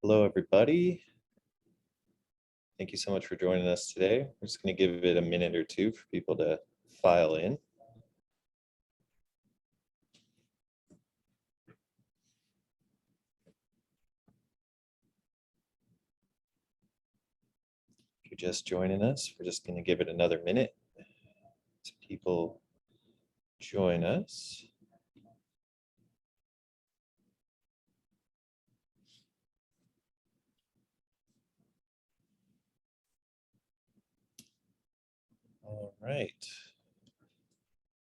Hello, everybody. Thank you so much for joining us today. We're just going to give it a minute or two for people to file in. If you're just joining us, we're just going to give it another minute so people join us. All right.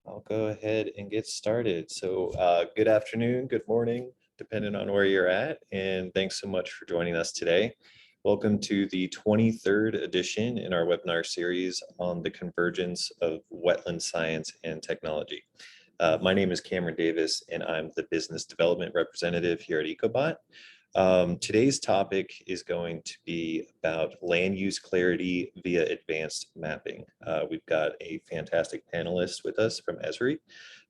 I'll go ahead and get started. So good afternoon, good morning, depending on where you're at. And thanks so much for joining us today. Welcome to the 23rd edition in our webinar series on the convergence of wetland science and technology. My name is Cameron Davis, and I'm the business development representative here at Ecobot. Today's topic is going to be about land use clarity via advanced mapping. We've got a fantastic panelist with us from Esri,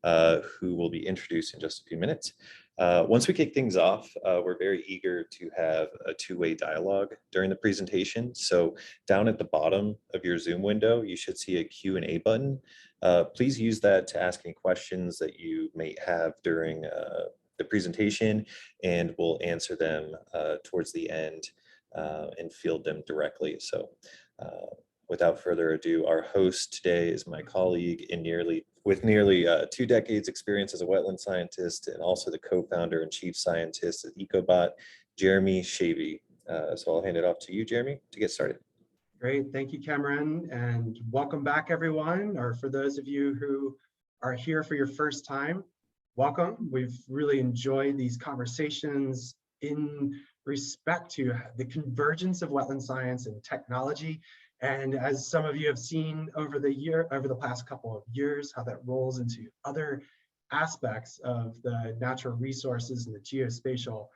who will be introduced in just a few minutes. Once we kick things off, we're very eager to have a two-way dialogue during the presentation. So down at the bottom of your Zoom window, you should see a Q&A button. Please use that to ask any questions that you may have during the presentation, and we'll answer them towards the end and field them directly. So without further ado, our host today is my colleague with nearly 2 decades experience as a wetland scientist and also the co-founder and chief scientist at Ecobot, Jeremy Schewe. So I'll hand it off to you, Jeremy, to get started. Great, thank you, Cameron, and welcome back, everyone, or for those of you who are here for your first time, welcome. We've really enjoyed these conversations in respect to the convergence of wetland science and technology. And as some of you have seen over the past couple of years, how that rolls into other aspects of the natural resources and the geospatial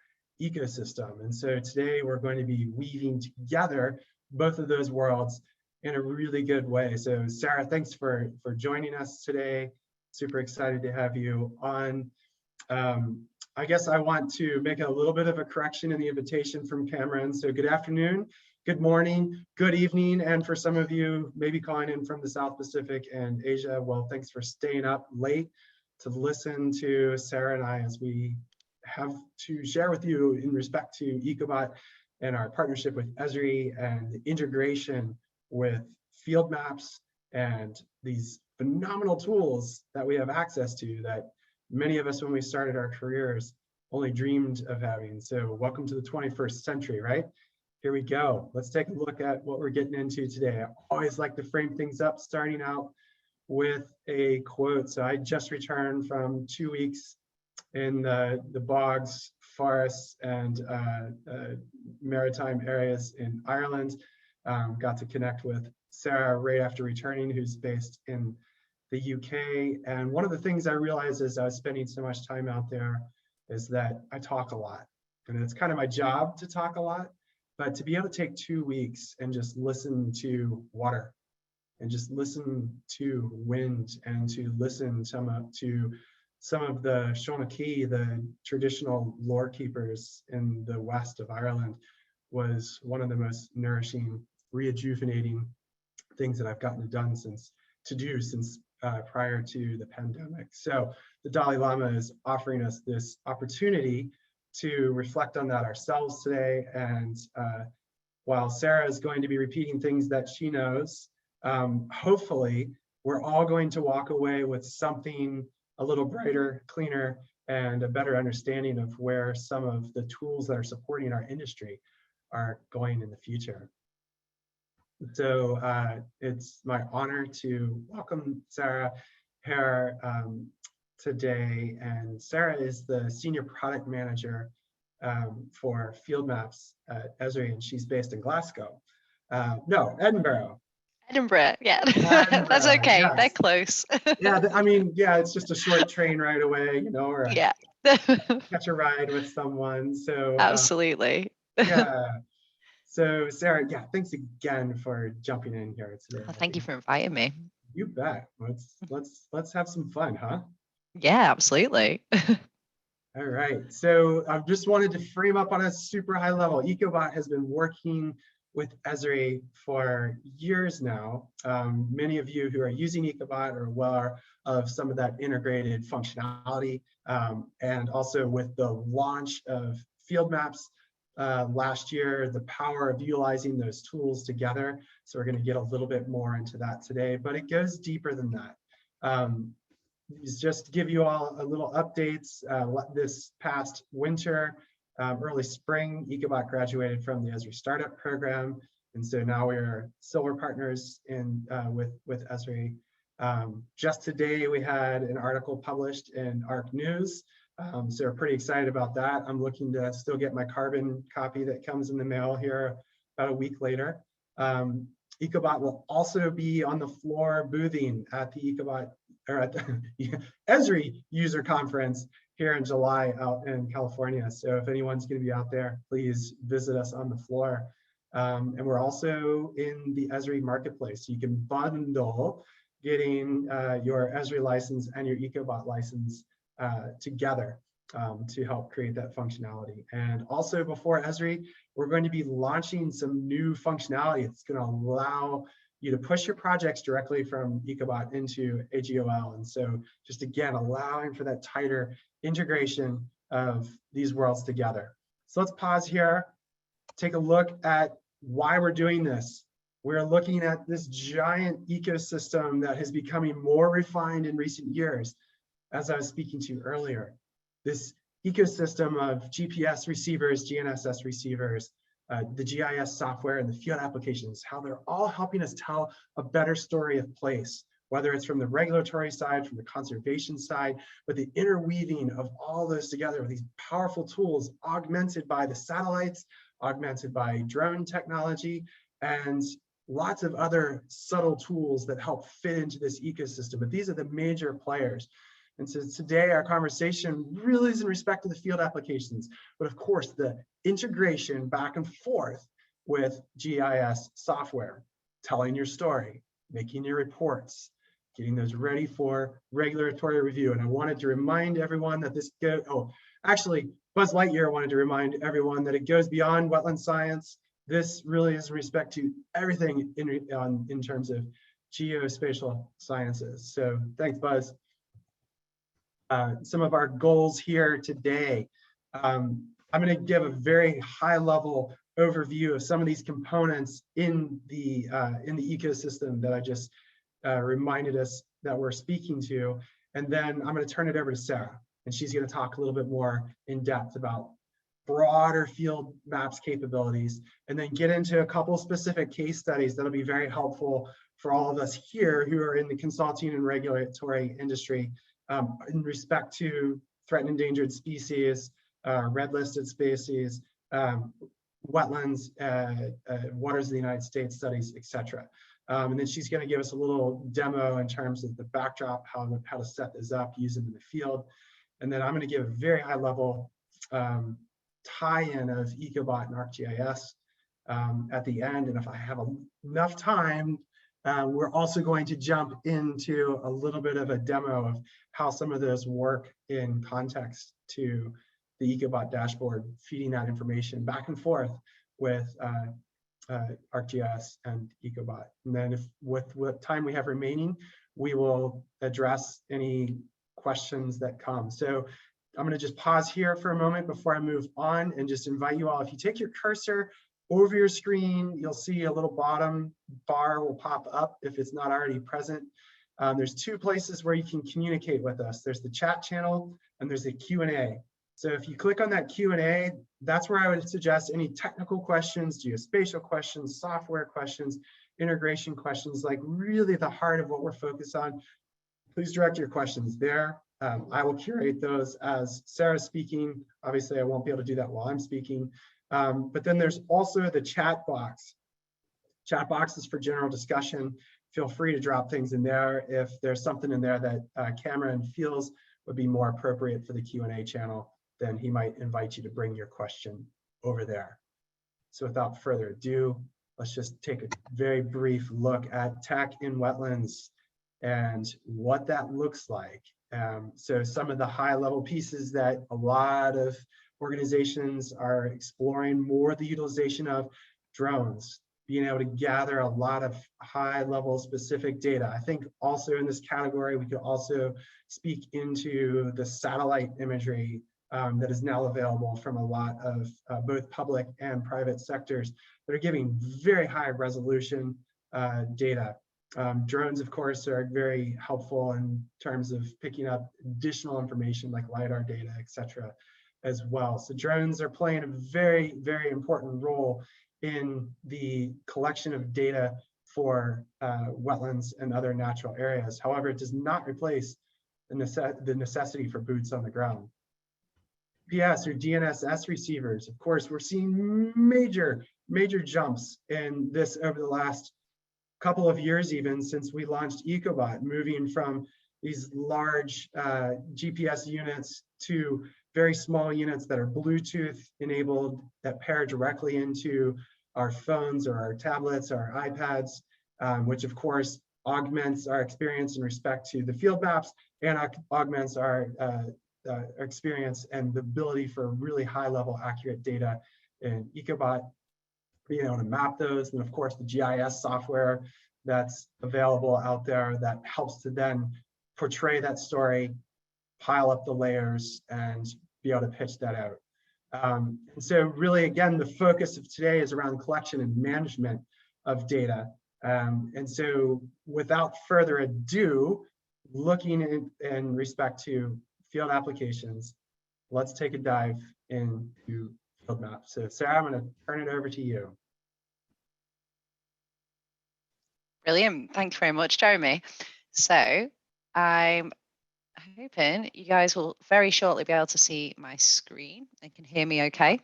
ecosystem. And so today we're going to be weaving together both of those worlds in a really good way. So Sarah, thanks for joining us today. Super excited to have you on. I guess I want to make a little bit of a correction in the invitation from Cameron. So good afternoon, good morning, good evening, and for some of you maybe calling in from the South Pacific and Asia, well, thanks for staying up late to listen to Sarah and I as we have to share with you in respect to Ecobot and our partnership with Esri and the integration with field maps and these phenomenal tools that we have access to that many of us when we started our careers only dreamed of having. So welcome to the 21st century, right? Here we go. Let's take a look at what we're getting into today. I always like to frame things up starting out with a quote. So I just returned from 2 weeks in the bogs, forests, and maritime areas in Ireland. Got to connect with Sarah right after returning, who's based in the UK. And one of the things I realized as I was spending so much time out there is that I talk a lot. And it's kind of my job to talk a lot, but to be able to take 2 weeks and just listen to water and just listen to wind and to listen to some of the Schewe, the traditional lore keepers in the west of Ireland, was one of the most nourishing, rejuvenating things that I've gotten to do since prior to the pandemic. So the Dalai Lama is offering us this opportunity to reflect on that ourselves today. And while Sarah is going to be repeating things that she knows, hopefully we're all going to walk away with something a little brighter, cleaner, and a better understanding of where some of the tools that are supporting our industry are going in the future. So it's my honor to welcome Sarah here today. And Sarah is the Senior Product Manager for Field Maps at Esri, and she's based in Glasgow. No, Edinburgh. Edinburgh, yeah. Edinburgh, that's okay, yes. They're close. Yeah, I mean, yeah, it's just a short train right away, you know, or yeah. catch a ride with someone. So absolutely. Yeah. So Sarah, yeah, thanks again for jumping in here today. Well, thank you for inviting me. You bet. Let's have some fun, huh? Yeah, absolutely. All right, so I just wanted to frame up on a super high level. Ecobot has been working with Esri for years now. Many of you who are using Ecobot are aware of some of that integrated functionality, and also with the launch of Field Maps last year, the power of utilizing those tools together. So we're going to get a little bit more into that today, but it goes deeper than that. Just to give you all a little updates, this past winter, early spring, Ecobot graduated from the Esri Startup Program. And so now we're silver partners in with Esri. Just today, we had an article published in Arc News. So we're pretty excited about that. I'm looking to still get my carbon copy that comes in the mail here about a week later. Ecobot will also be on the floor boothing at the Ecobot or at the Esri user conference here in July out in California. So if anyone's going to be out there, please visit us on the floor. And we're also in the Esri marketplace. You can bundle getting your Esri license and your Ecobot license together to help create that functionality. And also before Esri, we're going to be launching some new functionality. It's going to allow you to push your projects directly from Ecobot into AGOL. And so just again, allowing for that tighter integration of these worlds together. So let's pause here, take a look at why we're doing this. We're looking at this giant ecosystem that is becoming more refined in recent years, as I was speaking to earlier. This ecosystem of GPS receivers, GNSS receivers, the GIS software and the field applications, how they're all helping us tell a better story of place, whether it's from the regulatory side, from the conservation side, but the interweaving of all those together with these powerful tools augmented by the satellites, augmented by drone technology, and lots of other subtle tools that help fit into this ecosystem. But these are the major players. And so today our conversation really is in respect to the field applications, but of course the integration back and forth with GIS software, telling your story, making your reports, getting those ready for regulatory review. And I wanted to remind everyone that this actually Buzz Lightyear wanted to remind everyone that it goes beyond wetland science. This really is in respect to everything in terms of geospatial sciences. So thanks, Buzz. Some of our goals here today. I'm going to give a very high-level overview of some of these components in the ecosystem that I just reminded us that we're speaking to, and then I'm going to turn it over to Sarah, and she's going to talk a little bit more in depth about broader field maps capabilities, and then get into a couple specific case studies that'll be very helpful for all of us here who are in the consulting and regulatory industry. In respect to threatened endangered species, red listed species, wetlands, waters of the United States studies, etc. And then she's going to give us a little demo in terms of the backdrop, how to set this up, use it in the field. And then I'm going to give a very high level tie-in of Ecobot and ArcGIS at the end. And if I have enough time, we're also going to jump into a little bit of a demo of how some of those work in context to the Ecobot dashboard, feeding that information back and forth with ArcGIS and Ecobot. And then with what time we have remaining, we will address any questions that come. So I'm going to just pause here for a moment before I move on and just invite you all, if you take your cursor over your screen, you'll see a little bottom bar will pop up if it's not already present. There's two places where you can communicate with us. There's the chat channel and there's the Q&A. So if you click on that Q&A, that's where I would suggest any technical questions, geospatial questions, software questions, integration questions, like really the heart of what we're focused on. Please direct your questions there. I will curate those as Sarah's speaking. Obviously, I won't be able to do that while I'm speaking. But then there's also the chat box. Chat box is for general discussion. Feel free to drop things in there if there's something in there that Cameron feels would be more appropriate for the Q&A channel, then he might invite you to bring your question over there. So without further ado, let's just take a very brief look at tech in wetlands and what that looks like So some of the high level pieces that a lot of organizations are exploring more the utilization of drones, being able to gather a lot of high level specific data. I think also in this category, we could also speak into the satellite imagery that is now available from a lot of both public and private sectors that are giving very high resolution data. Drones, of course, are very helpful in terms of picking up additional information like LiDAR data, et cetera, as well. So drones are playing a very, very important role in the collection of data for wetlands and other natural areas. However, it does not replace the necessity for boots on the ground. GPS or GNSS receivers, of course, we're seeing major jumps in this over the last couple of years, even since we launched Ecobot, moving from these large GPS units to very small units that are Bluetooth enabled, that pair directly into our phones or our tablets, our iPads, which of course augments our experience in respect to the field maps and augments our experience and the ability for really high level accurate data in Ecobot, being able to map those. And of course the GIS software that's available out there that helps to then portray that story, pile up the layers, and be able to pitch that out. And so really, again, the focus of today is around collection and management of data. And so without further ado, looking in respect to field applications, let's take a dive into field maps. So Sarah, I'm going to turn it over to you. Brilliant. Thank you very much, Jeremy. So I'm hoping you guys will very shortly be able to see my screen and can hear me okay.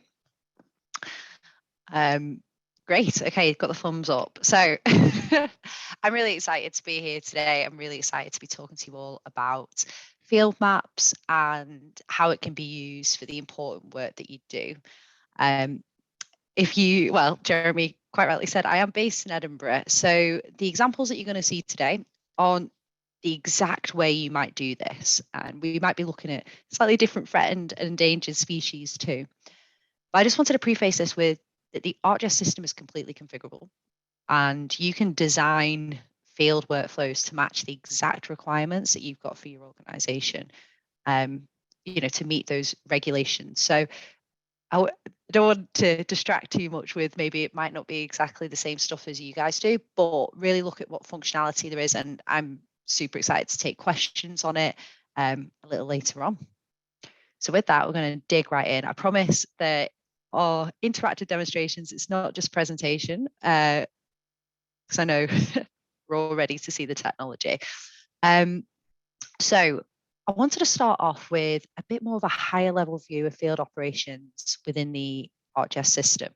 Great. Okay, got the thumbs up. So I'm really excited to be here today. I'm really excited to be talking to you all about field maps and how it can be used for the important work that you do. Well, Jeremy quite rightly said, I am based in Edinburgh. So the examples that you're going to see today aren't the exact way you might do this. And we might be looking at slightly different threatened and endangered species too. But I just wanted to preface this with that the ArcGIS system is completely configurable, and you can design field workflows to match the exact requirements that you've got for your organization, to meet those regulations. So I don't want to distract too much with maybe it might not be exactly the same stuff as you guys do, but really look at what functionality there is. And I'm super excited to take questions on it a little later on. So with that, we're going to dig right in. I promise that our interactive demonstrations, it's not just presentation, because I know we're all ready to see the technology. So I wanted to start off with a bit more of a higher level view of field operations within the ArcGIS system.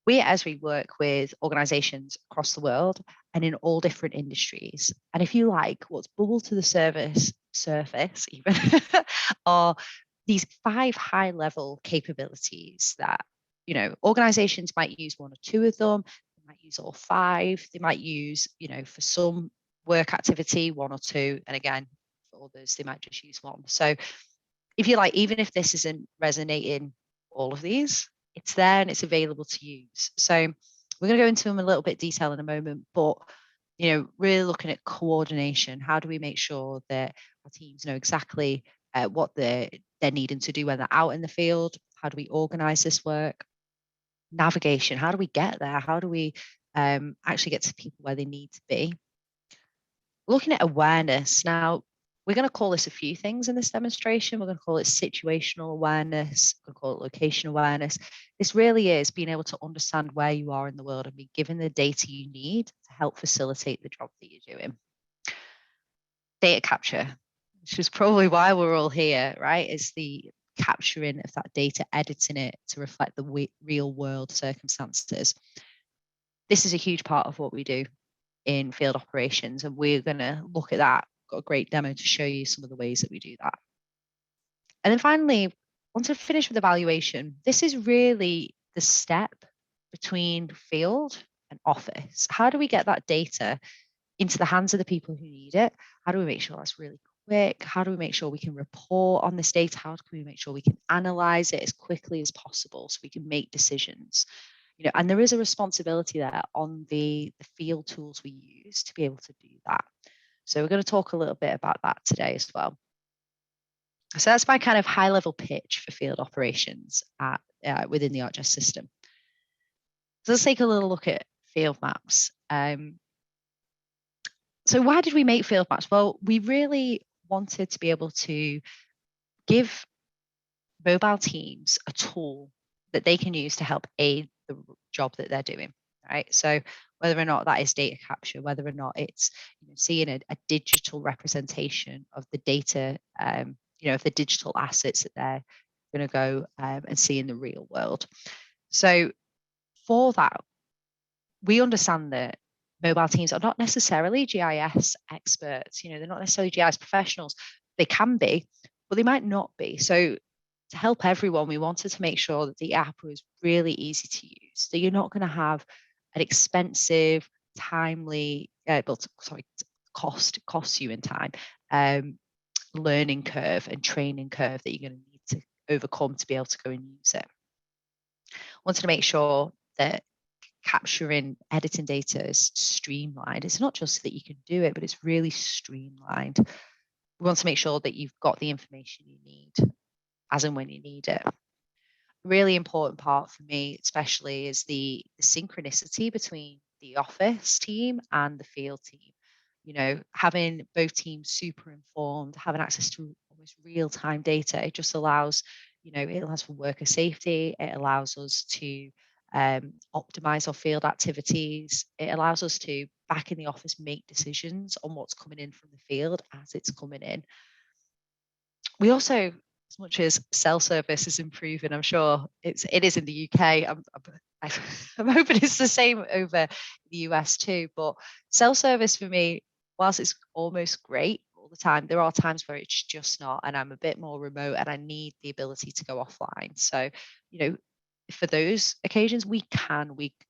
We at Esri work with organizations across the world and in all different industries. And if you like, what's bubbled to the surface even, are these 5 high-level capabilities that, organizations might use 1 or 2 of them, they might use all 5, they might use, for some work activity 1 or 2, and again, for others, they might just use 1. So if you like, even if this isn't resonating all of these, it's there and it's available to use. So we're going to go into them in a little bit detail in a moment, but really looking at coordination. How do we make sure that our teams know exactly what they're needing to do when they're out in the field? How do we organize this work? Navigation, how do we get there? How do we actually get to people where they need to be? Looking at awareness. Now, we're going to call this a few things in this demonstration. We're going to call it situational awareness. We're going to call it location awareness. This really is being able to understand where you are in the world and be given the data you need to help facilitate the job that you're doing. Data capture, which is probably why we're all here, right? Is the capturing of that data, editing it to reflect the real world circumstances. This is a huge part of what we do in field operations, and we're going to look at that. Got a great demo to show you some of the ways that we do that. And then finally, once I finish with evaluation, this is really the step between field and office. How do we get that data into the hands of the people who need it? How do we make sure that's really quick? How do we make sure we can report on this data? How can we make sure we can analyze it as quickly as possible so we can make decisions? And there is a responsibility there on the field tools we use to be able to do that. So we're going to talk a little bit about that today as well. So that's my kind of high-level pitch for field operations within the ArcGIS system. So let's take a little look at field maps. So why did we make field maps? Well, we really wanted to be able to give mobile teams a tool that they can use to help aid the job that they're doing, right? So whether or not that is data capture, whether or not it's seeing a digital representation of the data, of the digital assets that they're going to go and see in the real world. So for that, we understand that mobile teams are not necessarily GIS experts. They're not necessarily GIS professionals. They can be, but they might not be. So to help everyone, we wanted to make sure that the app was really easy to use. So you're not going to have an expensive, timely, costs you in time, learning curve and training curve that you're going to need to overcome to be able to go and use it. Wanted to make sure that capturing, editing data is streamlined. It's not just that you can do it, but it's really streamlined. We want to make sure that you've got the information you need as and when you need it. A really important part for me, especially, is the synchronicity between the office team and the field team. Having both teams super informed, having access to almost real-time data, it just allows, it allows for worker safety. It allows us to optimize our field activities. It allows us to, back in the office, make decisions on what's coming in from the field as it's coming in. We also, as much as self-service is improving, I'm sure it is in the UK. I'm hoping it's the same over the US too. But self-service for me, whilst it's almost great all the time, there are times where it's just not, and I'm a bit more remote and I need the ability to go offline. So, for those occasions, we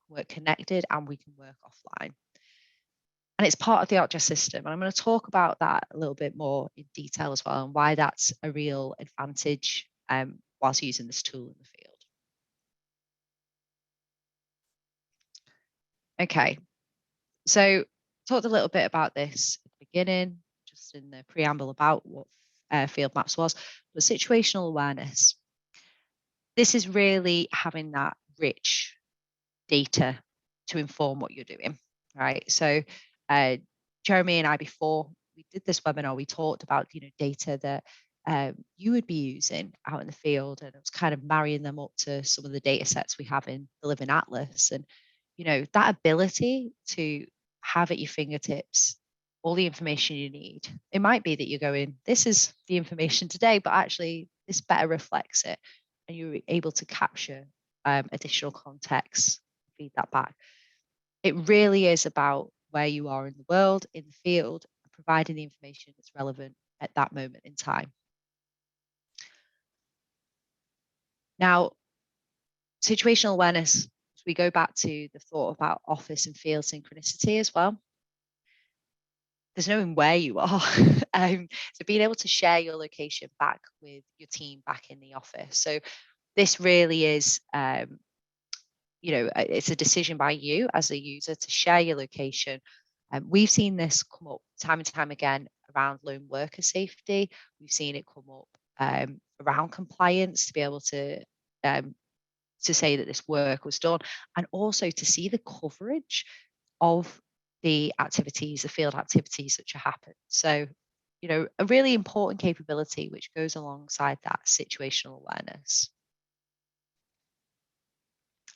work connected and we can work offline. And it's part of the ArcGIS system. And I'm going to talk about that a little bit more in detail as well, and why that's a real advantage whilst using this tool in the field. Okay, so talked a little bit about this at the beginning, just in the preamble about what field maps was, but situational awareness. This is really having that rich data to inform what you're doing, right? So Jeremy and I, before we did this webinar, we talked about data that you would be using out in the field, and it was kind of marrying them up to some of the data sets we have in the Living Atlas. And that ability to have at your fingertips all the information you need. It might be that you're going, this is the information today, but actually this better reflects it, and you're able to capture additional context, feed that back. It really is about where you are in the world, in the field, providing the information that's relevant at that moment in time. Now, situational awareness, we go back to the thought about office and field synchronicity as well. There's knowing where you are. So being able to share your location back with your team back in the office. So this really is, it's a decision by you as a user to share your location. We've seen this come up time and time again around lone worker safety. We've seen it come up around compliance, to be able to say that this work was done, and also to see the coverage of the activities, the field activities that should happen. So, a really important capability which goes alongside that situational awareness.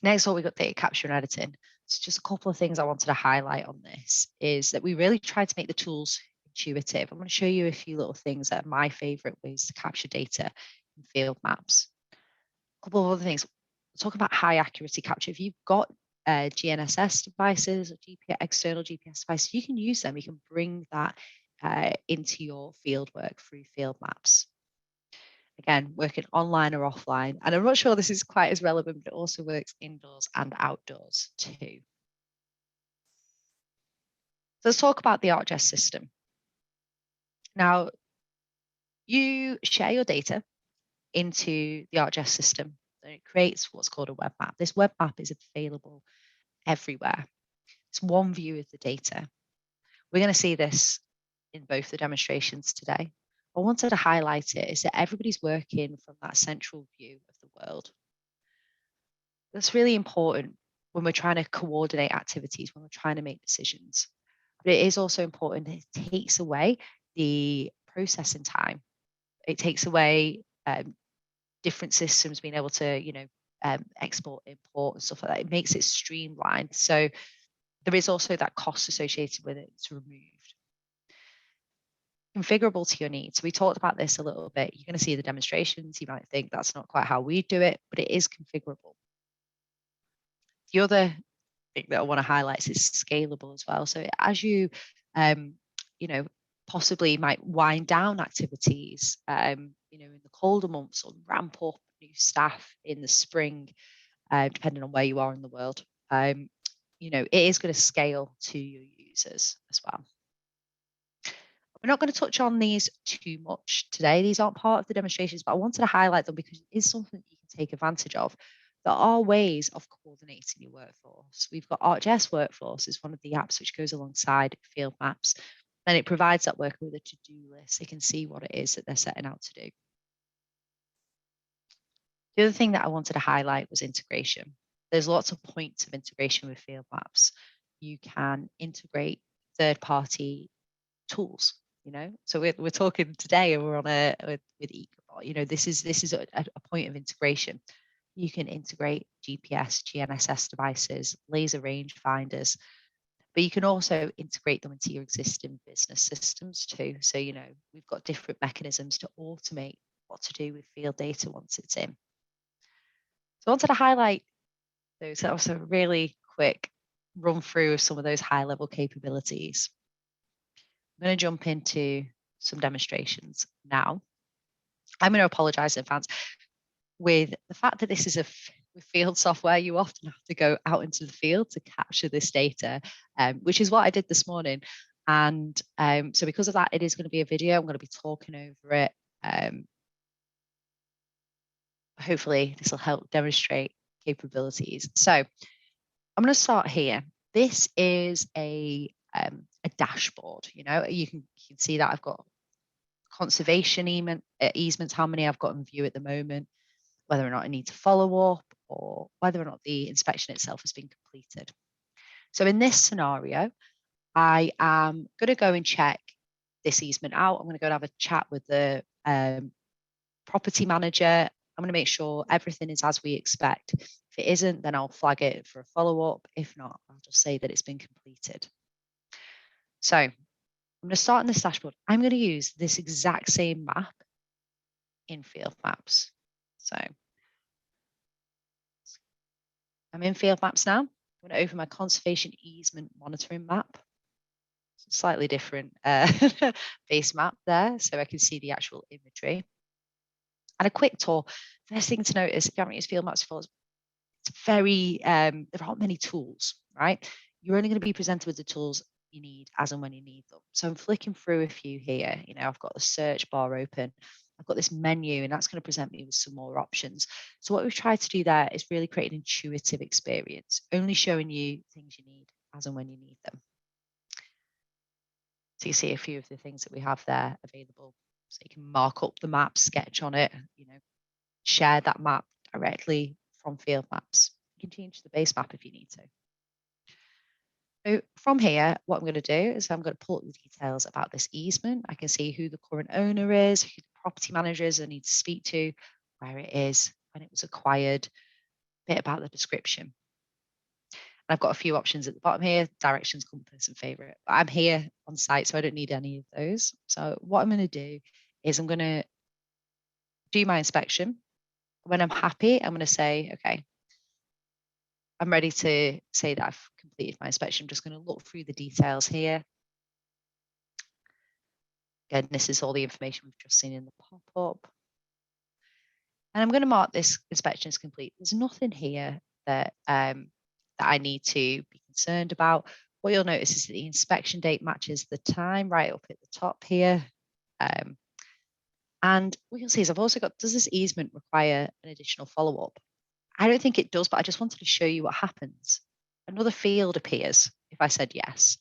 Next, we've got data capture and editing. So just a couple of things I wanted to highlight on this is that we really tried to make the tools intuitive. I'm going to show you a few little things that are my favorite ways to capture data in field maps. A couple of other things. Talk about high accuracy capture. If you've got GNSS devices or external GPS devices, you can use them. You can bring that into your field work through field maps. Again, working online or offline. And I'm not sure this is quite as relevant, but it also works indoors and outdoors too. So let's talk about the ArcGIS system. Now, You share your data into the ArcGIS system, and it creates what's called a web map. This web map is available everywhere. It's one view of the data. We're going to see this in both the demonstrations today. I wanted to highlight it is that everybody's working from that central view of the world. That's really important when we're trying to coordinate activities, when we're trying to make decisions. But it is also important that it takes away the processing time. It takes away different systems being able to, export, import, and stuff like that. It makes it streamlined. So there is also that cost associated with it. It's removed. Configurable to your needs. So we talked about this a little bit. You're going to see the demonstrations. You might think that's not quite how we do it, but it is configurable. The other thing that I want to highlight is scalable as well. So as you, possibly might wind down activities, in the colder months, or ramp up new staff in the spring, depending on where you are in the world, it is going to scale to your users as well. We're not going to touch on these too much today. These aren't part of the demonstrations, but I wanted to highlight them because it is something that you can take advantage of. There are ways of coordinating your workforce. We've got ArcGIS Workforce is one of the apps which goes alongside Field Maps, and it provides that worker with a to-do list. They can see what it is that they're setting out to do. The other thing that I wanted to highlight was integration. There's lots of points of integration with Field Maps. You can integrate third-party tools. So we're talking today, and we're on with Ecobot. This is a point of integration. You can integrate GPS, GNSS devices, laser range finders, but you can also integrate them into your existing business systems too. So we've got different mechanisms to automate what to do with field data once it's in. So I wanted to highlight those. That was a really quick run through of some of those high level capabilities. I'm going to jump into some demonstrations now. I'm going to apologize in advance. With the fact that this is with field software, you often have to go out into the field to capture this data, which is what I did this morning. And so because of that, it is going to be a video. I'm going to be talking over it. Hopefully this will help demonstrate capabilities. So I'm going to start here. This is a dashboard. You can see that I've got conservation easements, how many I've got in view at the moment, whether or not I need to follow up, or whether or not the inspection itself has been completed. So in this scenario, I am going to go and check this easement out. I'm going to go and have a chat with the property manager. I'm going to make sure everything is as we expect. If it isn't, then I'll flag it for a follow-up. If not, I'll just say that it's been completed. So I'm going to start in this dashboard. I'm going to use this exact same map in Field Maps. So I'm in Field Maps now. I'm going to open my conservation easement monitoring map. Slightly different base map there, so I can see the actual imagery. And a quick tour. First thing to notice, if you haven't used Field Maps before, it's very, there aren't many tools, right? You're only going to be presented with the tools you need as and when you need them. So I'm flicking through a few here. I've got the search bar open. I've got this menu, and that's going to present me with some more options. So what we've tried to do there is really create an intuitive experience, only showing you things you need as and when you need them. So you see a few of the things that we have there available. So you can mark up the map, sketch on it, share that map directly from Field Maps. You can change the base map if you need to. So from here, what I'm going to do is I'm going to pull up the details about this easement. I can see who the current owner is, who the property manager is I need to speak to, where it is, when it was acquired, a bit about the description. And I've got a few options at the bottom here, directions, compass, and favorite. But I'm here on site, so I don't need any of those. So what I'm going to do is I'm going to do my inspection. When I'm happy, I'm going to say, okay, I'm ready to say that I've completed my inspection. I'm just going to look through the details here. Again, this is all the information we've just seen in the pop-up. And I'm going to mark this inspection as complete. There's nothing here that, that I need to be concerned about. What you'll notice is that the inspection date matches the time right up at the top here. And what you'll see is I've also got, does this easement require an additional follow-up? I don't think it does, but I just wanted to show you what happens. Another field appears if I said yes.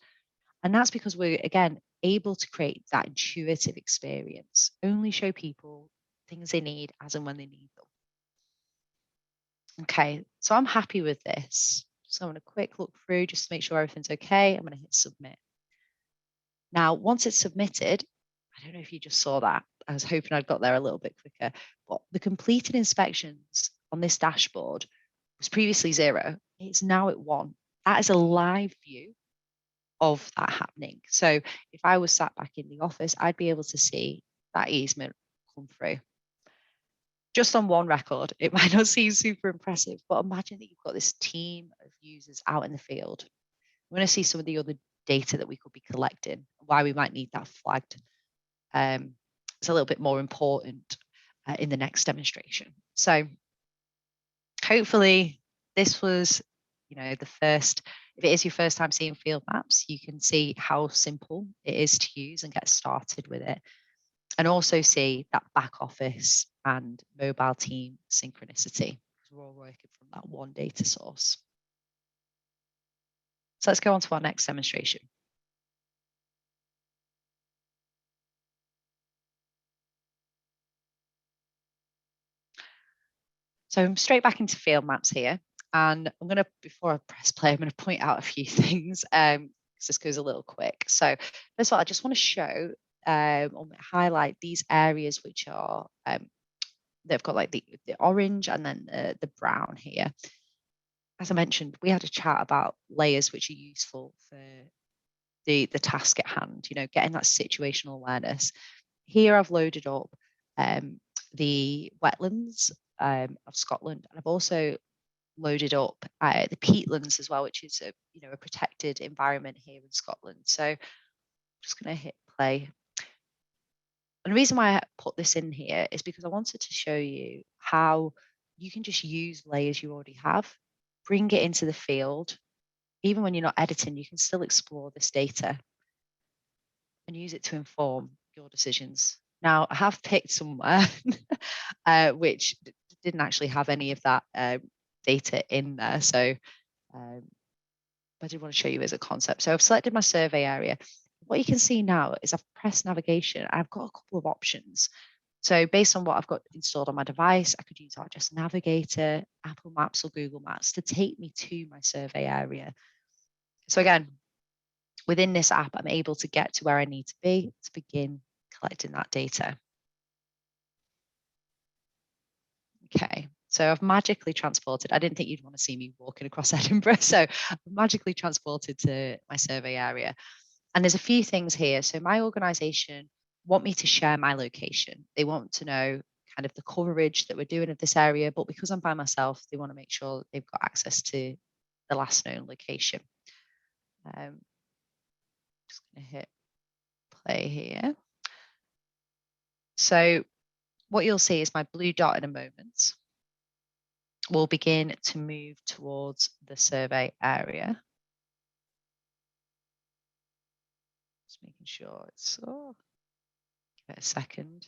And that's because we're, again, able to create that intuitive experience, only show people things they need as and when they need them. Okay, so I'm happy with this. So I'm going to quick look through just to make sure everything's okay. I'm going to hit submit. Now, once it's submitted, I don't know if you just saw that. I was hoping I'd got there a little bit quicker, but the completed inspections on this dashboard was previously 0. It's now at 1. That is a live view of that happening. So if I was sat back in the office, I'd be able to see that easement come through. Just on one record, it might not seem super impressive, but imagine that you've got this team of users out in the field. We're going to see some of the other data that we could be collecting, why we might need that flagged. It's a little bit more important in the next demonstration. So hopefully this was, the first, if it is your first time seeing field maps, you can see how simple it is to use and get started with it. And also see that back office and mobile team synchronicity, because we're all working from that one data source. So let's go on to our next demonstration. So I'm straight back into field maps here. And I'm going to, before I press play, I'm going to point out a few things because this goes a little quick. So first of all, I just want to show or highlight these areas which are, they've got like the orange and then the brown here. As I mentioned, we had a chat about layers which are useful for the task at hand, getting that situational awareness. Here I've loaded up the wetlands of Scotland, and I've also loaded up the peatlands as well, which is a protected environment here in Scotland. So I'm just going to hit play. And the reason why I put this in here is because I wanted to show you how you can just use layers you already have, bring it into the field. Even when you're not editing, you can still explore this data and use it to inform your decisions. Now, I have picked somewhere which didn't actually have any of that data in there. So I did want to show you as a concept. So I've selected my survey area. What you can see now is I've pressed navigation. I've got a couple of options. So based on what I've got installed on my device, I could use ArcGIS Navigator, Apple Maps or Google Maps to take me to my survey area. So again, within this app, I'm able to get to where I need to be to begin collecting that data. Okay, so I've magically transported. I didn't think you'd want to see me walking across Edinburgh, so I've magically transported to my survey area. And there's a few things here. So my organisation want me to share my location. They want to know kind of the coverage that we're doing of this area, but because I'm by myself, they want to make sure that they've got access to the last known location. Just going to hit play here. So what you'll see is my blue dot in a moment will begin to move towards the survey area. Just making sure it's, give it a second.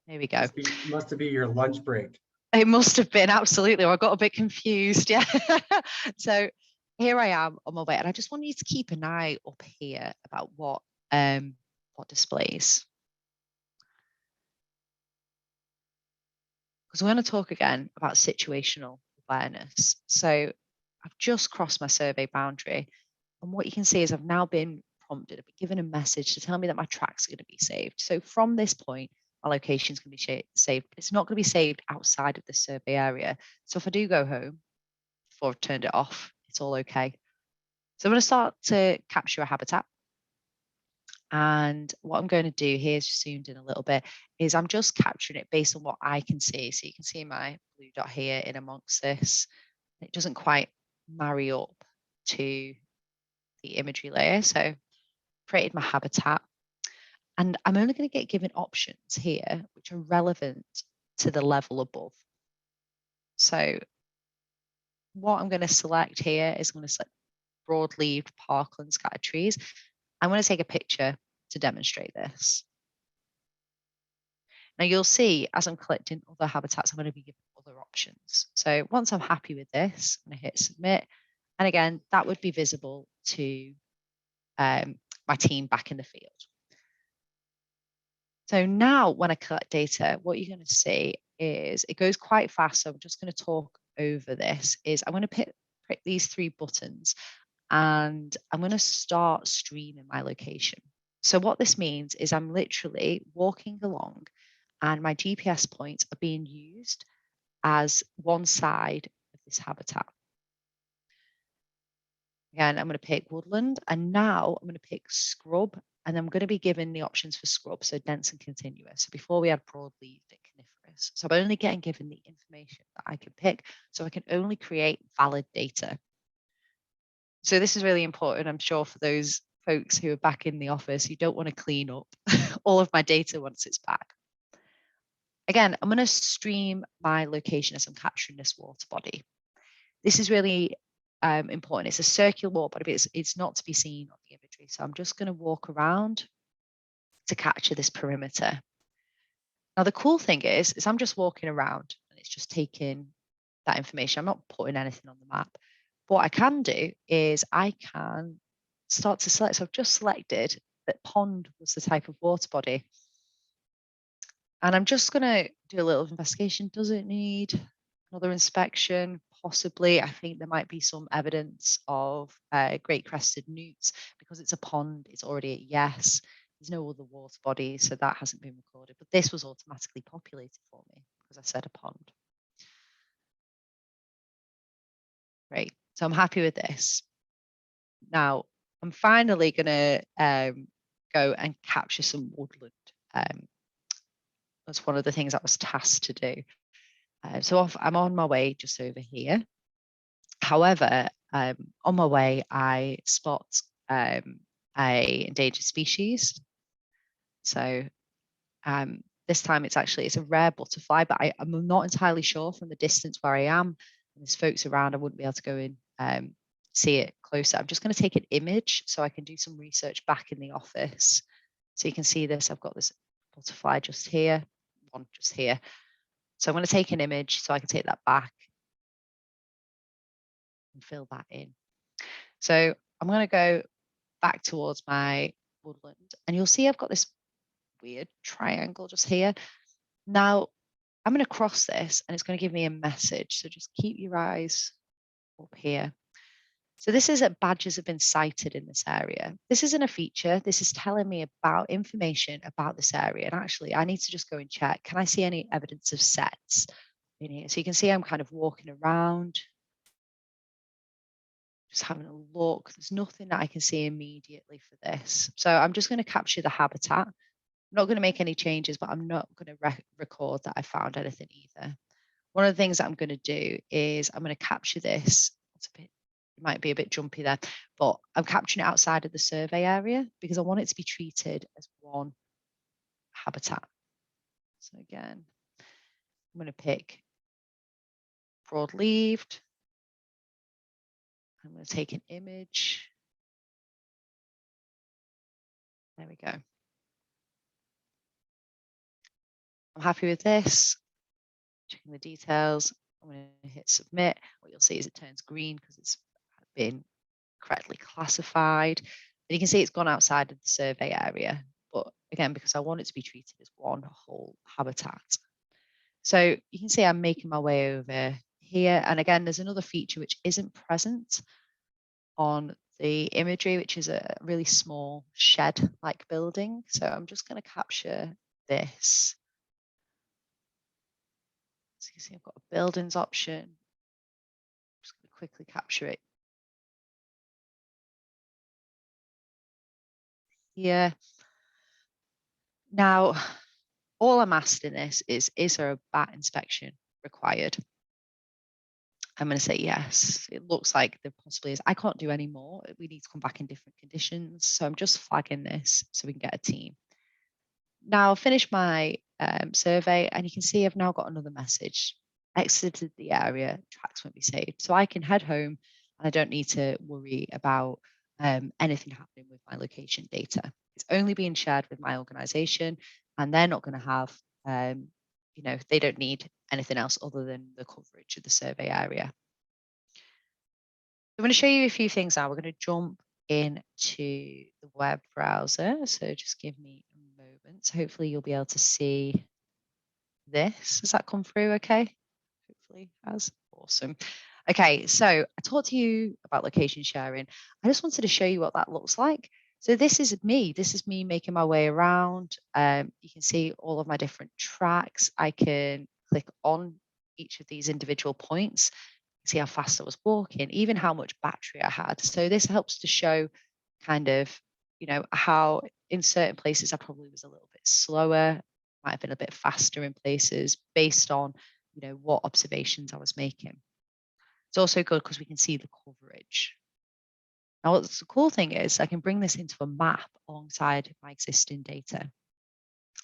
There we go. Must be your lunch break. It must have been, absolutely. I got a bit confused. Yeah. So here I am on my way, and I just want you to keep an eye up here about what displays. Because we're going to talk again about situational awareness. So I've just crossed my survey boundary, and what you can see is I've now been prompted, I've been given a message to tell me that my tracks are going to be saved. So from this point, my location is going to be saved, but it's not going to be saved outside of the survey area. So if I do go home before I've turned it off, it's all okay. So I'm going to start to capture a habitat. And what I'm going to do here, zoomed in a little bit, is I'm just capturing it based on what I can see. So you can see my blue dot here in amongst this. It doesn't quite marry up to the imagery layer. So created my habitat. And I'm only going to get given options here, which are relevant to the level above. So what I'm going to select here is I'm going to select broad-leaved parkland scattered trees. I'm going to take a picture to demonstrate this. Now you'll see as I'm collecting other habitats, I'm going to be given other options. So once I'm happy with this, I'm going to hit submit. And again, that would be visible to my team back in the field. So now when I collect data, what you're going to see is it goes quite fast. So I'm just going to talk over this. I'm going to pick these 3 buttons and I'm going to start streaming my location. So what this means is I'm literally walking along and my GPS points are being used as one side of this habitat. Again, I'm going to pick woodland, and now I'm going to pick scrub, and I'm going to be given the options for scrub, so dense and continuous. So before we had broadleaf and coniferous. So I'm only getting given the information that I can pick, so I can only create valid data. So this is really important, I'm sure, for those folks who are back in the office. You don't want to clean up all of my data once it's back. Again, I'm going to stream my location as I'm capturing this water body. This is really important. It's a circular water body, but it's not to be seen on the imagery. So I'm just going to walk around to capture this perimeter. Now, the cool thing is I'm just walking around and it's just taking that information. I'm not putting anything on the map. But what I can do is I can start to select. So I've just selected that pond was the type of water body. And I'm just going to do a little investigation. Does it need another inspection? Possibly. I think there might be some evidence of great crested newts. Because it's a pond, it's already a yes. There's no other water bodies, so that hasn't been recorded. But this was automatically populated for me because I said a pond. Great. So I'm happy with this. Now, I'm finally going to go and capture some woodland. That's one of the things I was tasked to do. So I'm on my way just over here. However, on my way, I spot a endangered species. So this time it's a rare butterfly, but I'm not entirely sure from the distance where I am. And there's folks around, I wouldn't be able to go in see it closer. I'm just going to take an image so I can do some research back in the office. So you can see this. I've got this butterfly just here, one just here. So I'm going to take an image so I can take that back and fill that in. So I'm going to go back towards my woodland, and you'll see I've got this weird triangle just here. Now I'm going to cross this and it's going to give me a message. So just keep your eyes up here. So this is that badgers have been sighted in this area. This isn't a feature. This is telling me about information about this area. And actually, I need to just go and check. Can I see any evidence of sets in here? So you can see I'm kind of walking around, just having a look. There's nothing that I can see immediately for this. So I'm just going to capture the habitat. I'm not going to make any changes, but I'm not going to record that I found anything either. One of the things that I'm going to do is I'm going to capture this. It might be a bit jumpy there, but I'm capturing it outside of the survey area because I want it to be treated as one habitat. So again, I'm going to pick broad-leaved. I'm going to take an image. There we go. I'm happy with this. Checking the details. I'm going to hit submit. What you'll see is it turns green because it's been correctly classified. And you can see it's gone outside of the survey area. But again, because I want it to be treated as one whole habitat. So you can see I'm making my way over here. And again, there's another feature which isn't present on the imagery, which is a really small shed-like building. So I'm just going to capture this. So you can see I've got a buildings option. I'm just going to quickly capture it here. Now, all I'm asked in this is there a bat inspection required? I'm going to say yes. It looks like there possibly is. I can't do any more. We need to come back in different conditions. So I'm just flagging this so we can get a team. Now I'll finish my survey and you can see I've now got another message. Exited the area, tracks won't be saved. So I can head home and I don't need to worry about anything happening with my location data. It's only being shared with my organization, and they're not going to have, you know, they don't need anything else other than the coverage of the survey area. I'm going to show you a few things now. We're going to jump into the web browser. So just give me a moment. So hopefully you'll be able to see this. Does that come through okay? Hopefully it has. Awesome. Okay, so I talked to you about location sharing. I just wanted to show you what that looks like. So this is me. This is me making my way around. You can see all of my different tracks. I can click on each of these individual points, see how fast I was walking, even how much battery I had. So this helps to show kind of, you know, how in certain places I probably was a little bit slower, might have been a bit faster in places based on, you know, what observations I was making. It's also good because we can see the coverage. Now, what's the cool thing is I can bring this into a map alongside my existing data.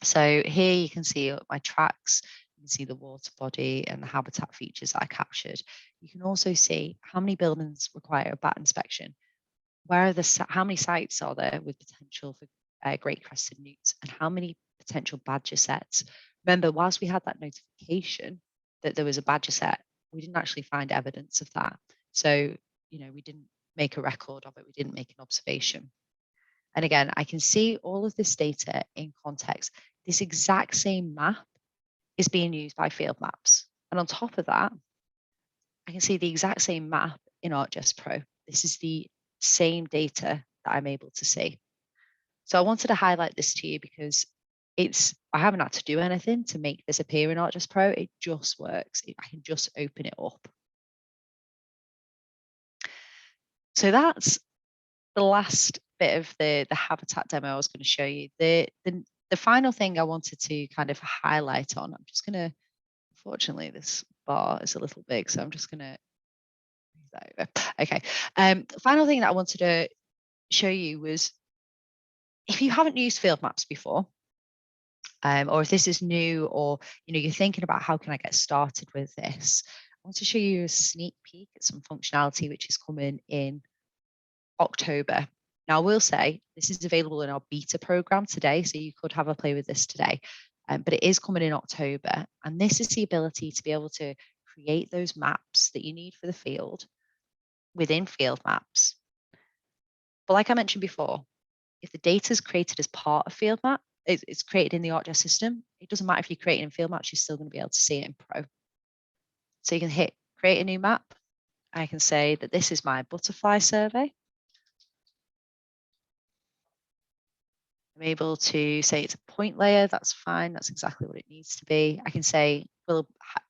So here you can see my tracks, you can see the water body and the habitat features that I captured. You can also see how many buildings require a bat inspection. Where are the, how many sites are there with potential for great crested newts, and how many potential badger sets? Remember, whilst we had that notification that there was a badger set, we didn't actually find evidence of that. So, you know, we didn't make a record of it. We didn't make an observation. And again, I can see all of this data in context. This exact same map is being used by Field Maps. And on top of that, I can see the exact same map in ArcGIS Pro. This is the same data that I'm able to see. So I wanted to highlight this to you because I haven't had to do anything to make this appear in ArcGIS Pro. It just works. I can just open it up. So that's the last bit of the habitat demo I was going to show you. The final thing I wanted to kind of highlight on, I'm just going to, unfortunately, this bar is a little big, so I'm just going to move that over. Okay. The final thing that I wanted to show you was, if you haven't used Field Maps before, or if this is new, or you're thinking about how can I get started with this, I want to show you a sneak peek at some functionality which is coming in October. Now, I will say this is available in our beta program today, so you could have a play with this today, but it is coming in October. And this is the ability to be able to create those maps that you need for the field within Field Maps. But like I mentioned before, if the data is created as part of Field Map, it's created in the ArcGIS system, it doesn't matter if you create it in Field Maps, you're still going to be able to see it in Pro. So you can hit create a new map. I can say that this is my butterfly survey. I'm able to say it's a point layer. That's fine. That's exactly what it needs to be. I can say, will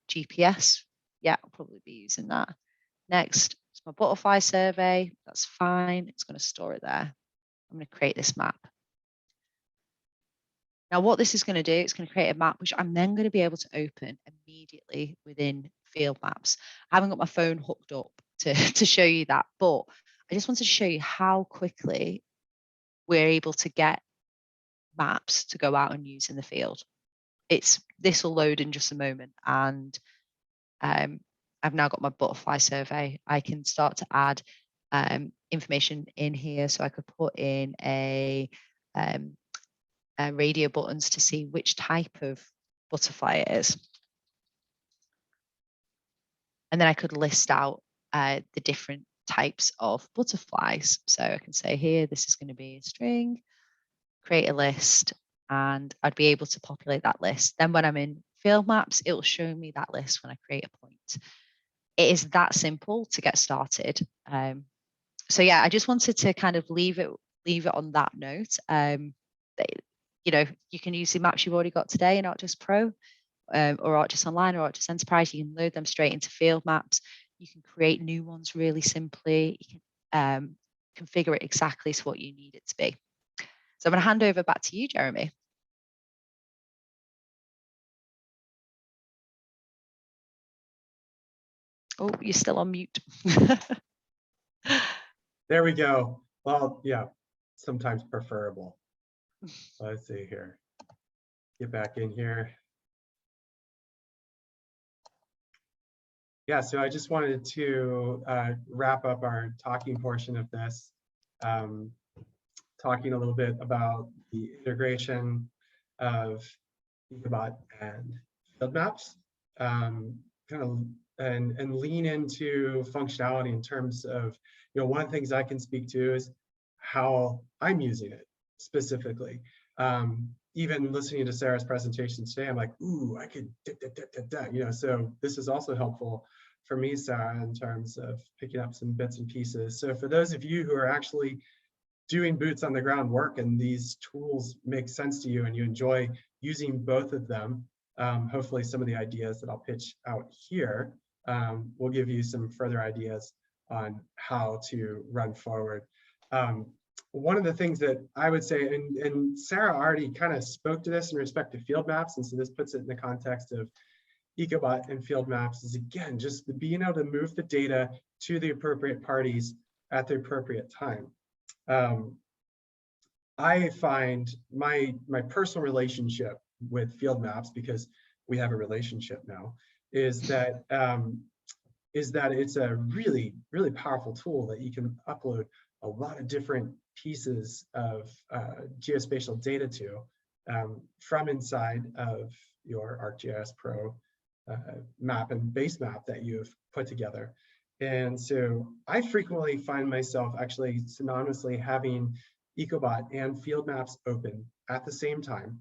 GPS? Yeah, I'll probably be using that. Next, it's my butterfly survey. That's fine. It's going to store it there. I'm going to create this map. Now, what this is going to do, it's going to create a map, which I'm then going to be able to open immediately within Field Maps. I haven't got my phone hooked up to show you that, but I just wanted to show you how quickly we're able to get maps to go out and use in the field. This will load in just a moment, and I've now got my butterfly survey. I can start to add information in here, so I could put in a radio buttons to see which type of butterfly it is, and then I could list out the different types of butterflies. So I can say here, this is going to be a string, create a list, and I'd be able to populate that list. Then when I'm in Field Maps, it'll show me that list when I create a point. It is that simple to get started. So yeah, I just wanted to kind of leave it on that note. You can use the maps you've already got today in ArcGIS Pro, or ArcGIS Online or ArcGIS Enterprise. You can load them straight into Field Maps. You can create new ones really simply. You can configure it exactly to what you need it to be. So I'm going to hand over back to you, Jeremy. Oh, you're still on mute. There we go. Well, yeah, sometimes preferable. Let's see here. Get back in here. Yeah, so I just wanted to wrap up our talking portion of this, talking a little bit about the integration of Ecobot and field maps, and lean into functionality in terms of, one of the things I can speak to is how I'm using it specifically. Even listening to Sarah's presentation today, I'm like, ooh, I could, so this is also helpful for me, Sarah, in terms of picking up some bits and pieces. So for those of you who are actually doing boots on the ground work and these tools make sense to you and you enjoy using both of them, hopefully some of the ideas that I'll pitch out here will give you some further ideas on how to run forward. One of the things that I would say, and Sarah already kind of spoke to this in respect to field maps, and so this puts it in the context of Ecobot and field maps, is again, just being able to move the data to the appropriate parties at the appropriate time. I find my personal relationship with field maps, because we have a relationship now, is that it's a really, really powerful tool that you can upload a lot of different pieces of geospatial data to from inside of your ArcGIS Pro map and base map that you've put together. And so I frequently find myself actually synonymously having Ecobot and field maps open at the same time.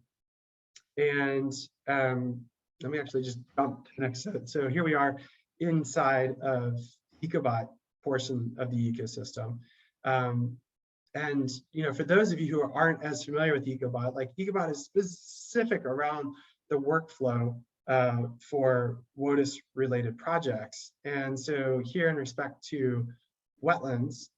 And let me actually just jump to the next set. So here we are inside of Ecobot portion of the ecosystem. And for those of you who aren't as familiar with Ecobot, like Ecobot is specific around the workflow for WOTUS related projects. And so here in respect to wetlands,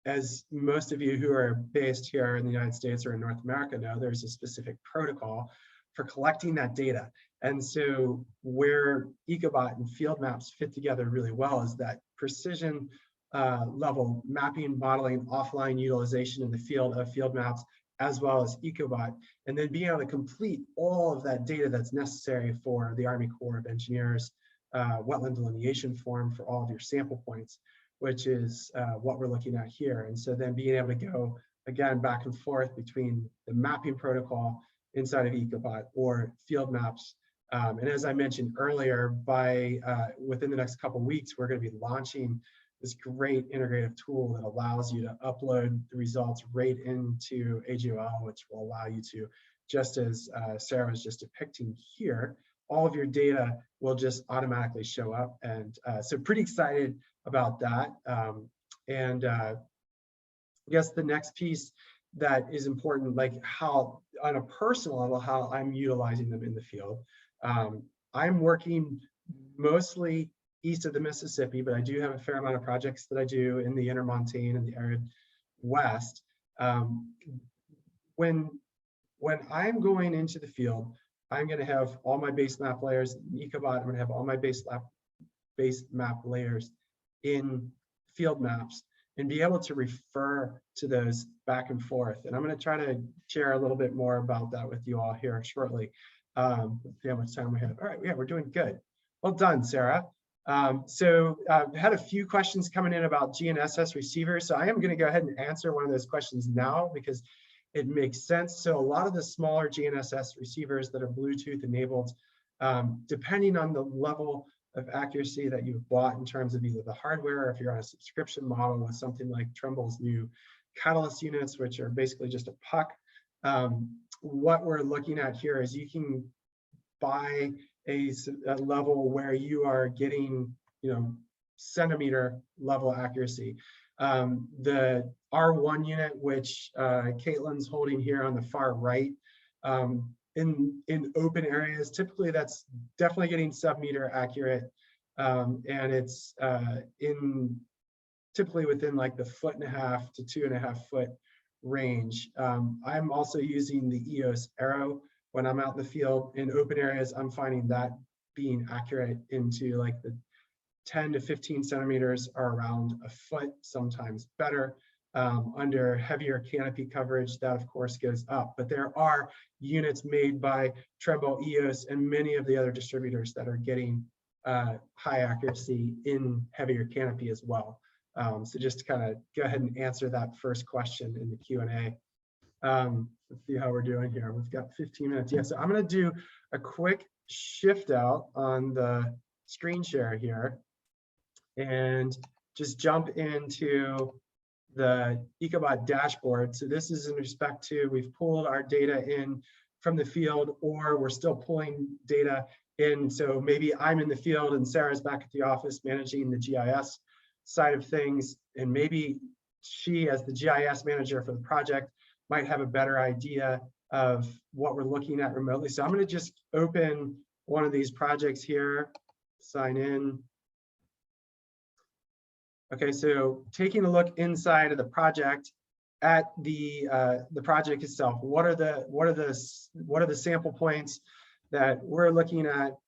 as most of you who are based here in the United States or in North America know, there's a specific protocol for collecting that data. And so where Ecobot and field maps fit together really well is that precision level mapping, modeling, offline utilization in the field of field maps, as well as Ecobot, and then being able to complete all of that data that's necessary for the Army Corps of Engineers wetland delineation form for all of your sample points, which is what we're looking at here. And so then being able to go, again, back and forth between the mapping protocol inside of Ecobot or field maps. And as I mentioned earlier, by within the next couple of weeks, we're going to be launching this great integrative tool that allows you to upload the results right into AGOL, which will allow you to, just as Sarah was just depicting here, all of your data will just automatically show up. And so pretty excited about that. I guess the next piece that is important, like how, on a personal level, how I'm utilizing them in the field. I'm working mostly east of the Mississippi, but I do have a fair amount of projects that I do in the intermontane and the arid West. When I'm going into the field, I'm going to have all my base map layers in Ecobot. I'm going to have all my base map layers in field maps and be able to refer to those back and forth. And I'm going to try to share a little bit more about that with you all here shortly. See how much time we have. All right, yeah, we're doing good. Well done, Sarah. So I've had a few questions coming in about GNSS receivers. So I am going to go ahead and answer one of those questions now because it makes sense. So a lot of the smaller GNSS receivers that are Bluetooth enabled, depending on the level of accuracy that you've bought in terms of either the hardware, or if you're on a subscription model with something like Trimble's new Catalyst units, which are basically just a puck. What we're looking at here is you can buy a level where you are getting, centimeter level accuracy. The R1 unit, which Caitlin's holding here on the far right, in open areas, typically that's definitely getting sub-meter accurate, and it's typically within like the 1.5 to 2.5 foot range. I'm also using the EOS Arrow when I'm out in the field. In open areas, I'm finding that being accurate into like the 10 to 15 centimeters or around a foot, sometimes better. Under heavier canopy coverage, that of course goes up, but there are units made by Trimble, EOS, and many of the other distributors that are getting high accuracy in heavier canopy as well. So just to kind of go ahead and answer that first question in the Q&A. Let's see how we're doing here. We've got 15 minutes. Yeah, so I'm going to do a quick shift out on the screen share here and just jump into the Ecobot dashboard. So this is in respect to, we've pulled our data in from the field, or we're still pulling data in. So maybe I'm in the field and Sarah's back at the office managing the GIS side of things. And maybe she, as the GIS manager for the project, might have a better idea of what we're looking at remotely. So I'm going to just open one of these projects here, sign in. Okay, so taking a look inside of the project at the project itself, what are the sample points that we're looking at,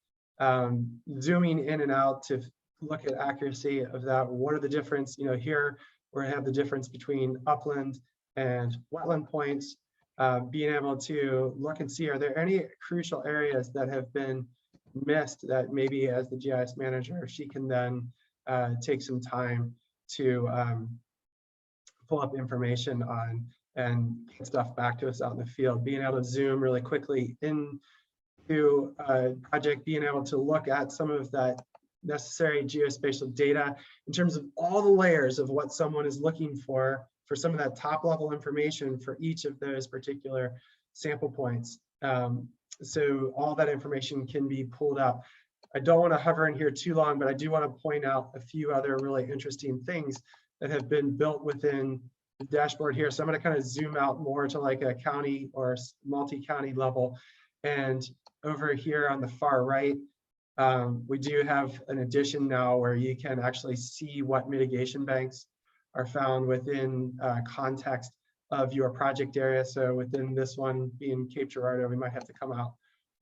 zooming in and out to look at accuracy of that. What are the difference? You know, here we have the difference between upland and wetland points. Being able to look and see, are there any crucial areas that have been missed that maybe as the GIS manager, she can then take some time to pull up information on and get stuff back to us out in the field. Being able to zoom really quickly into a project, being able to look at some of that necessary geospatial data in terms of all the layers of what someone is looking for some of that top level information for each of those particular sample points. So all that information can be pulled up. I don't want to hover in here too long, but I do want to point out a few other really interesting things that have been built within the dashboard here. So I'm going to kind of zoom out more to like a county or multi-county level. And over here on the far right, we do have an addition now where you can actually see what mitigation banks are found within context of your project area. So within this one being Cape Girardeau, we might have to come out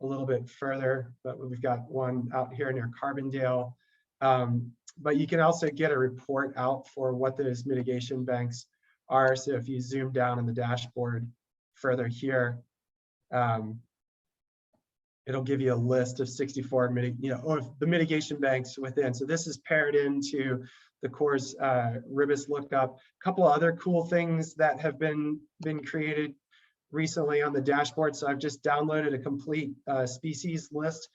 a little bit further, but we've got one out here near Carbondale. But you can also get a report out for what those mitigation banks are. So if you zoom down in the dashboard further here, it'll give you a list of 64 the mitigation banks within. So this is paired into the Corps' RIBIS lookup. A couple of other cool things that have been created recently on the dashboard. So I've just downloaded a complete species list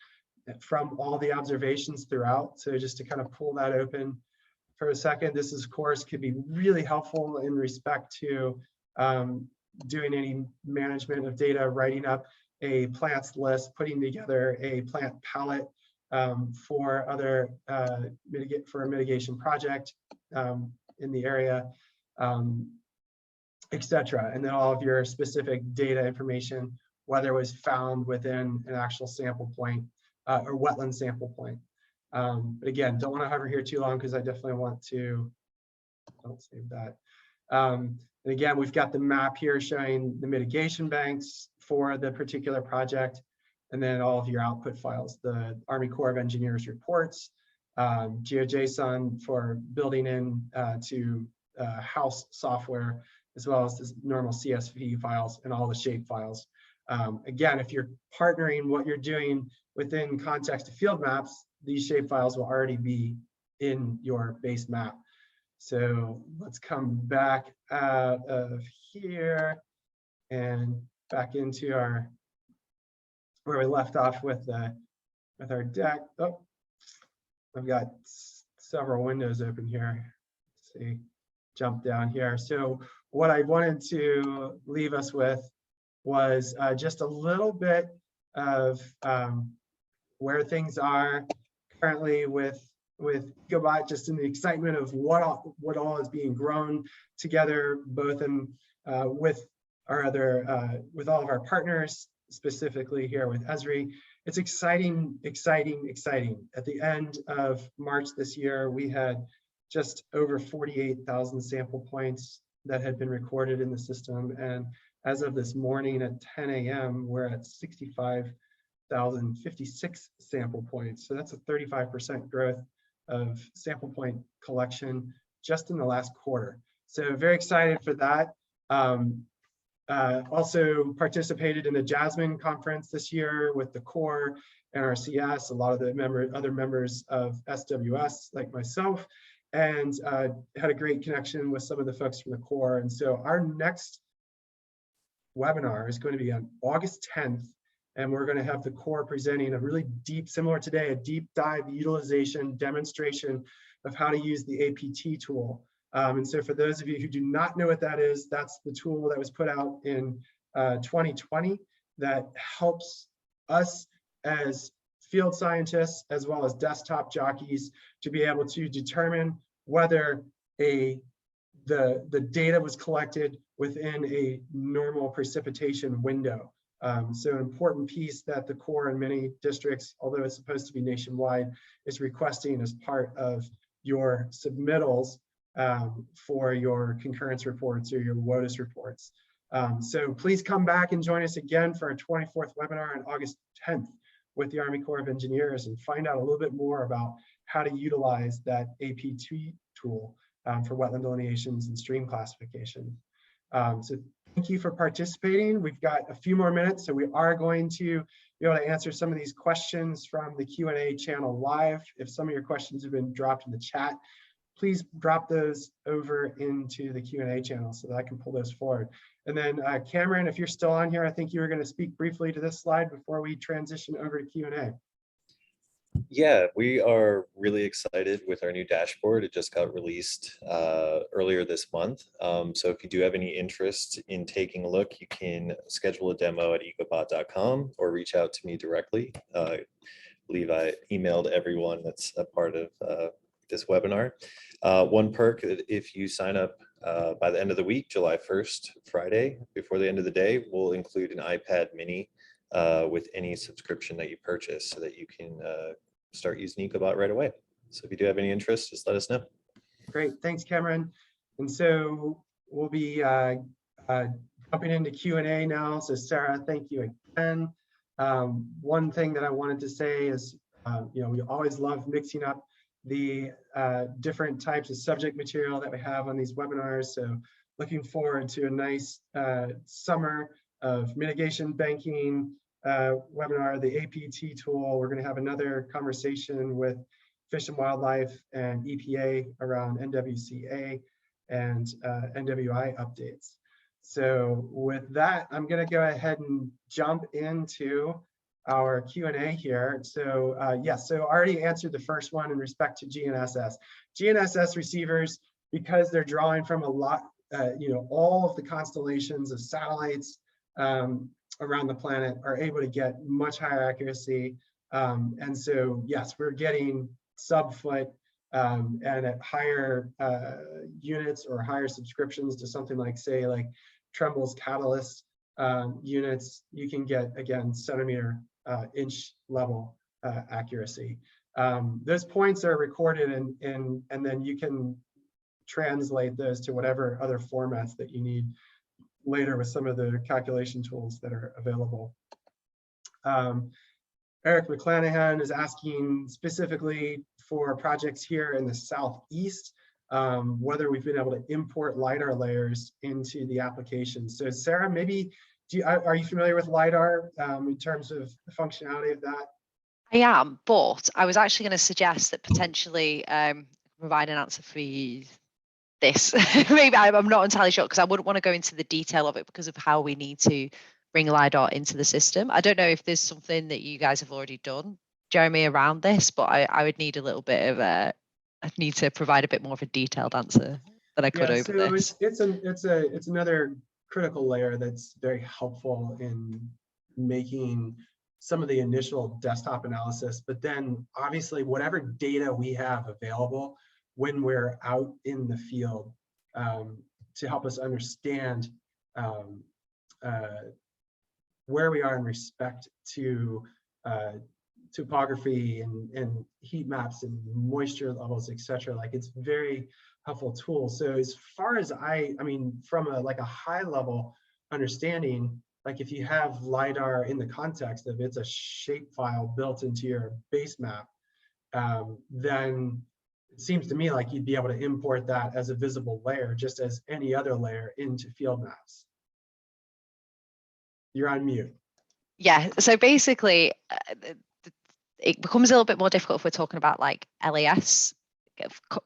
from all the observations throughout. So just to kind of pull that open for a second, this is, of course, could be really helpful in respect to doing any management of data, writing up a plants list, putting together a plant palette for other for a mitigation project in the area, etc. And then all of your specific data information, whether it was found within an actual sample point or wetland sample point. But again, don't want to hover here too long because I definitely want to, don't save that. And again, we've got the map here showing the mitigation banks for the particular project, and then all of your output files, the Army Corps of Engineers reports, GeoJSON for building in to house software, as well as the normal CSV files and all the shape files. Again, if you're partnering what you're doing within context of field maps, these shape files will already be in your base map. So let's come back out of here and back into our, where we left off with our deck. Oh, I've got several windows open here. Let's see, jump down here. So what I wanted to leave us with was just a little bit of where things are currently with Ecobot, just in the excitement of what all is being grown together, both in with our other with all of our partners, specifically here with Esri. It's exciting, exciting, exciting. At the end of March this year, we had just over 48,000 sample points that had been recorded in the system. And as of this morning at 10 a.m., we're at 65,056 sample points. So that's a 35% growth of sample point collection just in the last quarter. So very excited for that. Also participated in the Jasmine conference this year with the Corps and RCS, a lot of the other members of SWS like myself, and had a great connection with some of the folks from the Corps. And so our next webinar is going to be on August 10th, and we're going to have the Corps presenting a really deep, similar today, a deep dive utilization demonstration of how to use the APT tool. And so for those of you who do not know what that is, that's the tool that was put out in 2020 that helps us as field scientists, as well as desktop jockeys, to be able to determine whether the data was collected within a normal precipitation window. So an important piece that the Corps in many districts, although it's supposed to be nationwide, is requesting as part of your submittals for your concurrence reports or your WOTUS reports. So please come back and join us again for our 24th webinar on August 10th with the Army Corps of Engineers, and find out a little bit more about how to utilize that APT tool for wetland delineations and stream classification. So thank you for participating. We've got a few more minutes, so we are going to be able to answer some of these questions from the Q&A channel live. If some of your questions have been dropped in the chat, please drop those over into the Q&A channel so that I can pull those forward. And then Cameron, if you're still on here, I think you were going to speak briefly to this slide before we transition over to Q&A. Yeah, we are really excited with our new dashboard. It just got released earlier this month. So if you do have any interest in taking a look, you can schedule a demo at ecobot.com or reach out to me directly. I believe I emailed everyone that's a part of this webinar. One perk, if you sign up by the end of the week, July 1st, Friday, before the end of the day, we'll include an iPad mini with any subscription that you purchase so that you can start using Ecobot right away. So if you do have any interest, just let us know. Great, thanks, Cameron. And so we'll be jumping into Q&A now. So Sarah, thank you again. One thing that I wanted to say is, we always love mixing up the different types of subject material that we have on these webinars. So looking forward to a nice summer of mitigation banking webinar, the APT tool. We're going to have another conversation with Fish and Wildlife and EPA around NWCA and NWI updates. So with that, I'm going to go ahead and jump into our Q&A here. So yes, so I already answered the first one in respect to GNSS. GNSS receivers, because they're drawing from a lot, all of the constellations of satellites around the planet, are able to get much higher accuracy. And so yes, we're getting sub-foot and at higher units or higher subscriptions to something like, say, like Tremble's Catalyst units, you can get, again, centimeter inch level accuracy. Those points are recorded and then you can translate those to whatever other formats that you need later with some of the calculation tools that are available. Eric McClanahan is asking specifically for projects here in the Southeast, whether we've been able to import LiDAR layers into the application. So Sarah, maybe, are you familiar with LiDAR in terms of the functionality of that? I am, but I was actually going to suggest that potentially provide an answer for this. Maybe I'm not entirely sure, because I wouldn't want to go into the detail of it because of how we need to bring LiDAR into the system. I don't know if there's something that you guys have already done, Jeremy, around this, but I would need a little bit of I'd need to provide a bit more of a detailed answer than I could over this. It's another critical layer that's very helpful in making some of the initial desktop analysis, but then obviously whatever data we have available when we're out in the field to help us understand where we are in respect to topography and heat maps and moisture levels, etc. Like, it's very helpful tool. So as far as I mean, from a high level understanding, like if you have LiDAR in the context of it's a shapefile built into your base map, then it seems to me like you'd be able to import that as a visible layer, just as any other layer, into field maps. You're on mute. Yeah, so basically, it becomes a little bit more difficult if we're talking about like LAS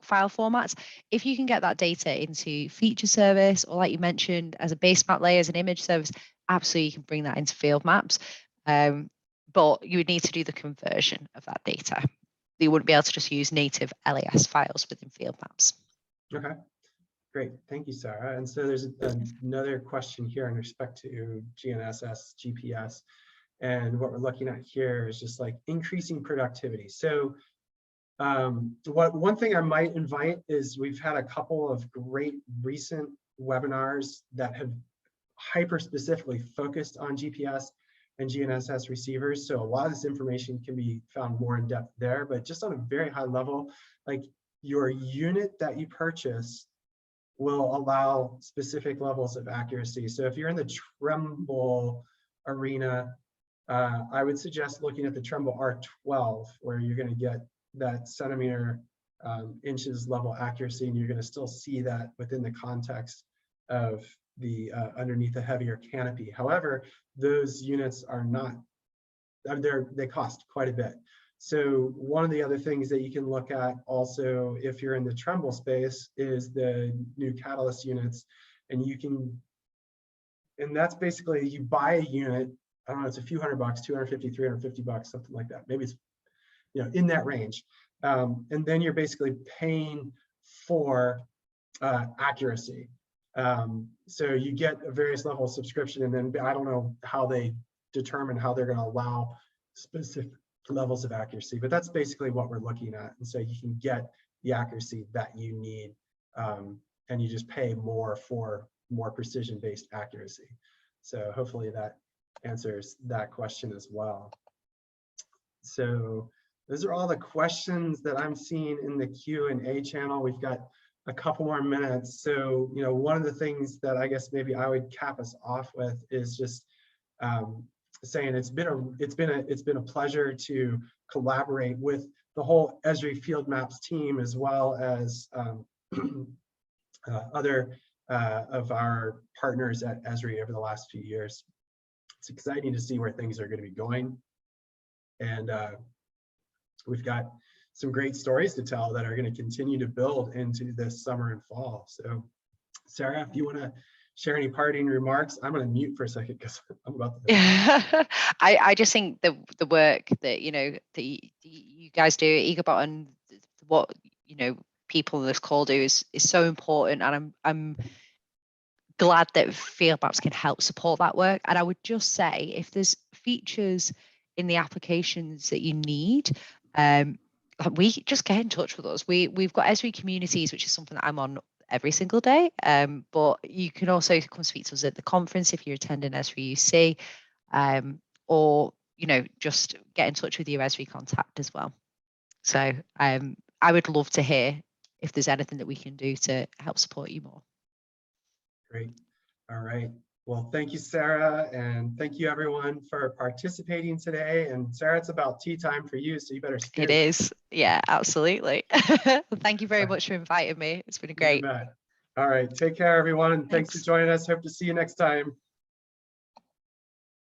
file formats. If you can get that data into feature service, or like you mentioned, as a base map layer, as an image service, absolutely you can bring that into field maps. But you would need to do the conversion of that data. You wouldn't be able to just use native LAS files within field maps. Okay, great. Thank you, Sarah. And so there's another question here in respect to GNSS, GPS. And what we're looking at here is just like increasing productivity. So one thing I might invite is we've had a couple of great recent webinars that have hyper specifically focused on GPS and GNSS receivers. So a lot of this information can be found more in depth there, but just on a very high level, like your unit that you purchase will allow specific levels of accuracy. So if you're in the Tremble arena, I would suggest looking at the Tremble R12, where you're going to get that centimeter inches level accuracy, and you're going to still see that within the context of the underneath the heavier canopy. However, those units are not, they cost quite a bit. So one of the other things that you can look at also, if you're in the Tremble space, is the new Catalyst units. And you can, and that's basically, you buy a unit, I don't know, it's a few $100, $250, $350, something like that. Maybe it's, you know, in that range. And then you're basically paying for accuracy. So you get a various level of subscription, and then I don't know how they determine how they're going to allow specific levels of accuracy, but that's basically what we're looking at. And so you can get the accuracy that you need, and you just pay more for more precision-based accuracy. So hopefully that answers that question as well. So those are all the questions that I'm seeing in the Q&A channel. We've got a couple more minutes. So, you know, one of the things that I guess maybe I would cap us off with is just saying it's been a pleasure to collaborate with the whole Esri Field Maps team, as well as other of our partners at Esri over the last few years. It's exciting to see where things are going to be going. And we've got some great stories to tell that are going to continue to build into this summer and fall. So Sarah, if you want to share any parting remarks, I'm going to mute for a second because I'm about to. I just think the work that, you know, that you guys do at Ecobot, and what, you know, people on this call do is so important, and I'm glad that field maps can help support that work. And I would just say, if there's features in the applications that you need, we just get in touch with us. We've got Esri communities, which is something that I'm on every single day, but you can also come speak to us at the conference if you're attending Esri UC, or, you know, just get in touch with your Esri contact as well. So I would love to hear if there's anything that we can do to help support you more. Great. All right. Well, thank you, Sarah, and thank you everyone for participating today. And Sarah, it's about tea time for you, so you better skip. It is. Yeah, absolutely. Thank you very much for inviting me. It's been great. All right. Take care, everyone. And thanks for joining us. Hope to see you next time.